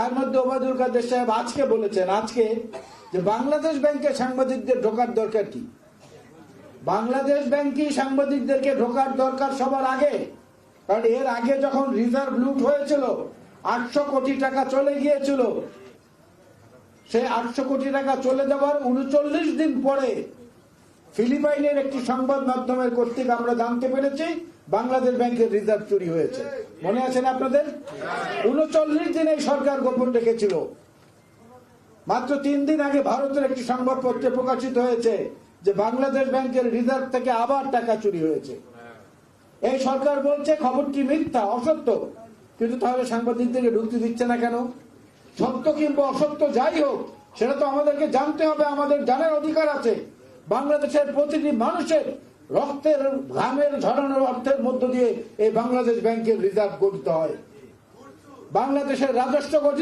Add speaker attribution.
Speaker 1: তার মধ্যে ওবায়দুল কাদের সাহেব আজকে বলেছেন যে বাংলাদেশ ব্যাংকে সাংবাদিকদের ঢোকার দরকার কি? বাংলাদেশ ব্যাংকে সাংবাদিকদেরকে ঢোকার দরকার সবার আগে, কারণ এর আগে যখন রিজার্ভ লুট হয়েছিল 800 কোটি টাকা চলে গিয়েছিল, সেই 800 কোটি টাকা চলে যাওয়ার 39 দিন পরে ফিলিপাইনের একটি সংবাদ মাধ্যমের কর্তৃক আমরা জানতে পেরেছি বাংলাদেশ ব্যাংকের রিজার্ভ চুরি হয়েছে। মনে আছেন আপনাদের? 39 দিন এই সরকার গোপন রেখেছিল। মাত্র 3 দিন আগে ভারতের একটি সংবাদপত্রে প্রকাশিত হয়েছে যে বাংলাদেশ ব্যাংকের রিজার্ভ থেকে আবার টাকা চুরি হয়েছে। এই সরকার বলছে খবরটি মিথ্যা, অসত্য, কিন্তু তাহলে সাংবাদিকদেরকে ঢুকতে দিচ্ছে না কেন? সত্য কিংবা অসত্য যাই হোক, সেটা তো আমাদেরকে জানতে হবে, আমাদের জানার অধিকার আছে। বাংলাদেশের প্রতিটি মানুষের রক্তের ঘামের ঝরানোর অর্থের মধ্য দিয়ে এই বাংলাদেশ ব্যাংকের রিজার্ভ গঠিত হয়। বাংলাদেশের রাজস্ব গঠিত